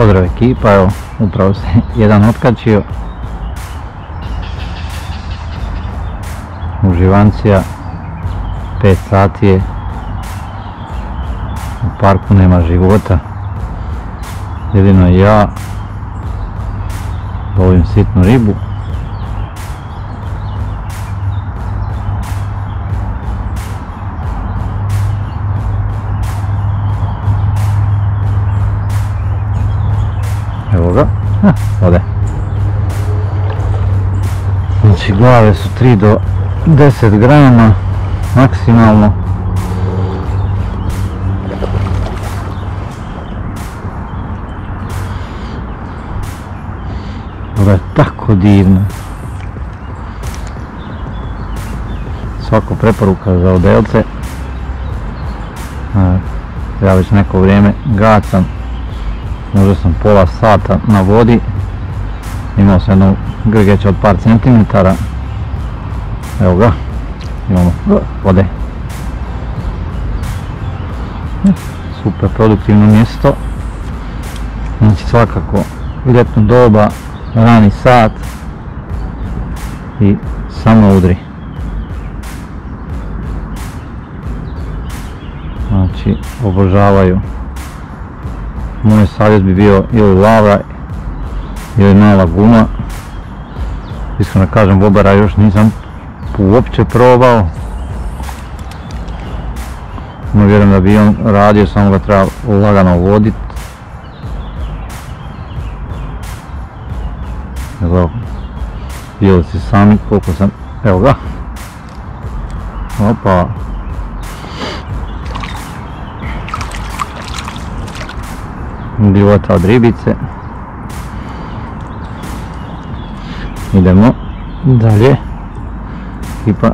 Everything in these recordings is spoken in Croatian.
Pozdrav ekipa, evo upravo se jedan otkačio. Uživancija, 5 sati je, u parku nema života, jedino ja lovim sitnu ribu. Evo ga, ode. Znači glave su 3 do 10 grama maksimalno. Ovo je tako divno. Svako preporuka za odelce. Ja već neko vrijeme gacam. Možda sam pola sata na vodi. Imao sam jednu grgeća od par centimetara. Evo ga, imamo vode. Super produktivno mjesto. Znači svakako ljetno doba, rani sat i samo udri. Znači obožavaju. Moj savjet bi bio ili Lavra ili mala guma. Iskreno kažem, bobara još nisam uopće probao. No vjerujem da bi on radio, samo ga treba lagano voditi. Evo, vidjeli ste sami koliko sam, evo ga. Opa. Gljivota od ribice. Idemo dalje. Tipa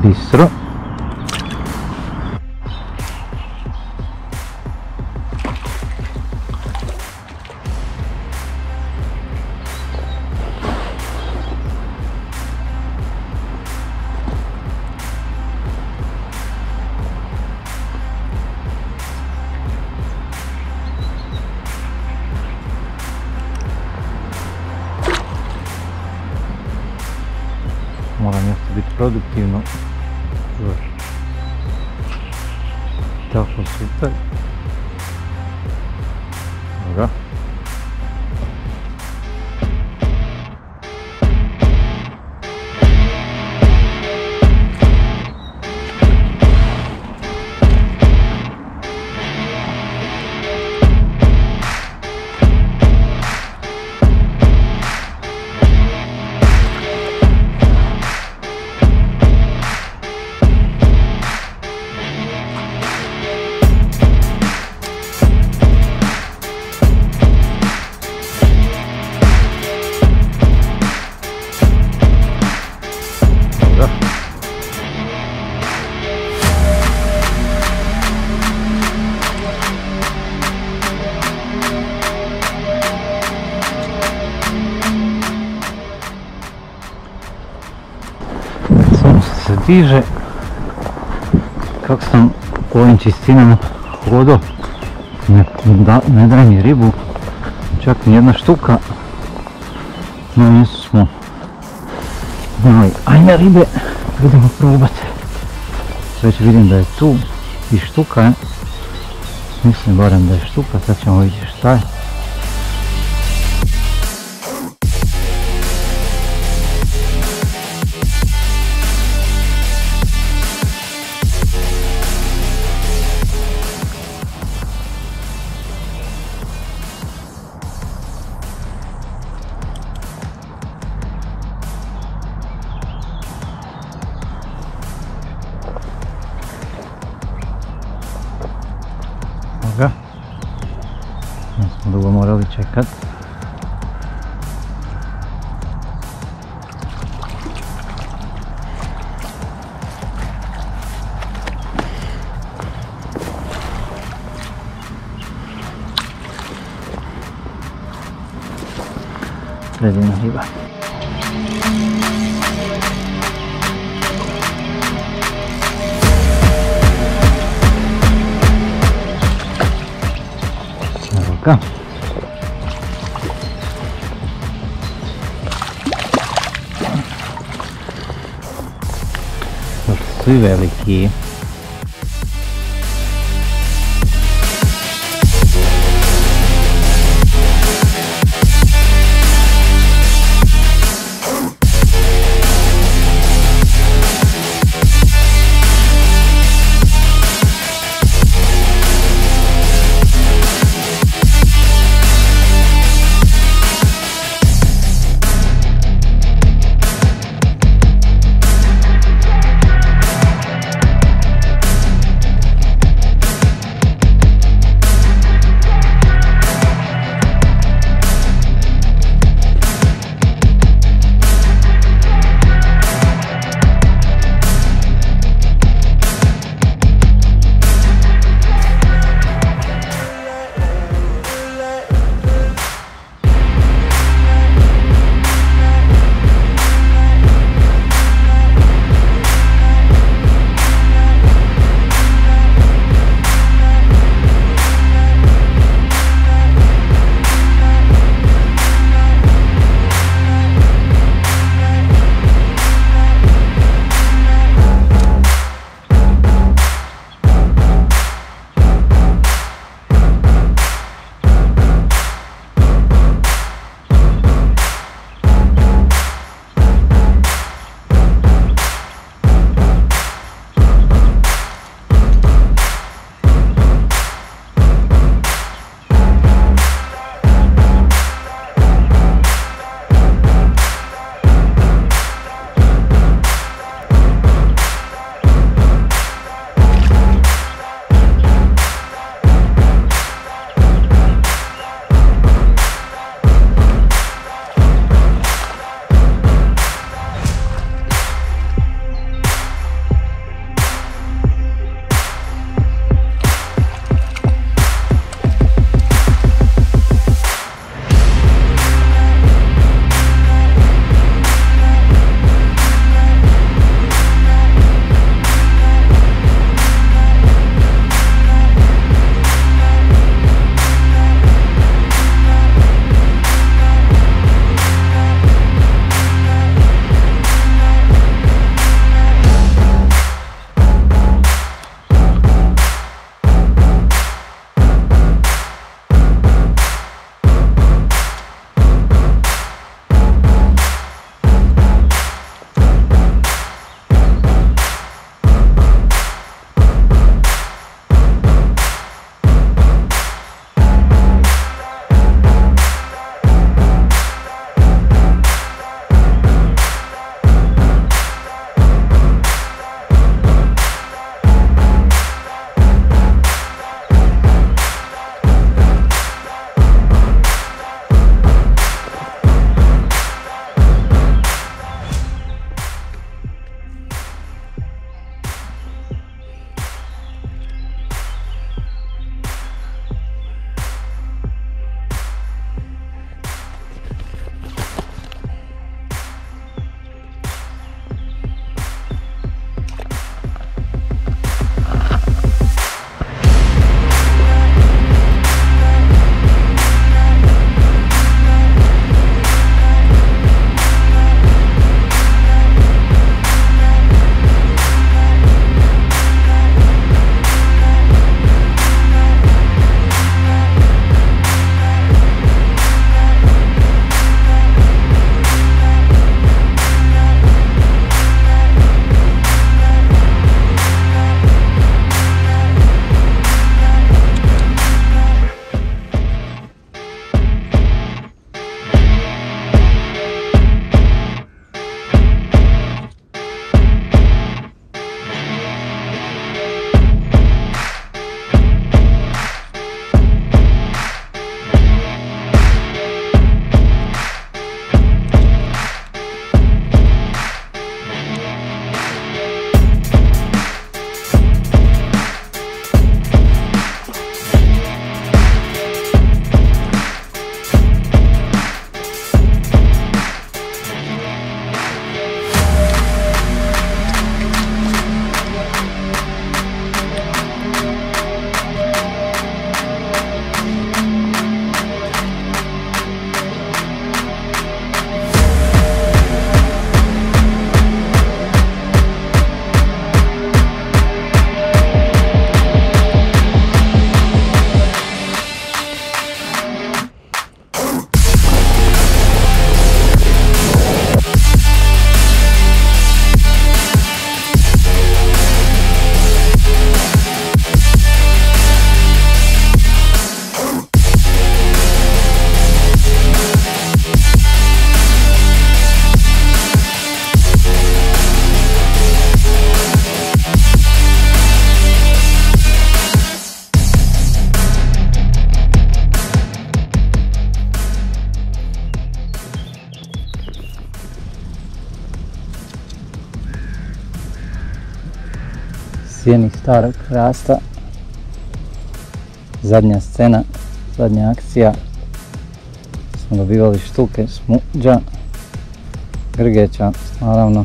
bistro. Mora mjesto biti produktivno. Tako super. Evo ga. Se diže kako sam u ovim čistinama hodao, ne daje mi ribu, čak ni jedna štuka. No nisu smo imali, ajme ribe, idemo probati. Već vidim da je tu i štuka, mislim barem da je štuka, sad ćemo vidjeti šta je. Smo dugo morali čekat. Predivna riba. velika. To su svi veliki. sjeni starog hrasta. Zadnja scena, zadnja akcija. Smo dobivali štuke smuđa, grgeća, naravno.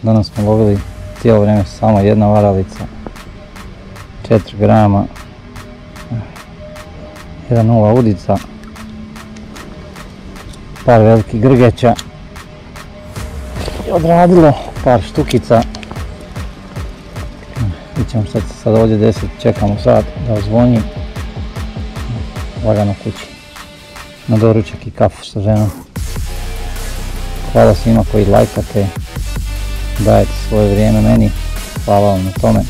Danas smo lovili cijelo vrijeme samo jedna varalica, 4 grama, 1,0 udica, par velikih grgeća i odradilo par štukica. Ićemo sad ovdje 10, čekamo sat da zvoni, lagano kući, na doručak i kafu sa ženom. Hvala svima koji lajkate, dajete svoje vrijeme meni, hvala vam na tome.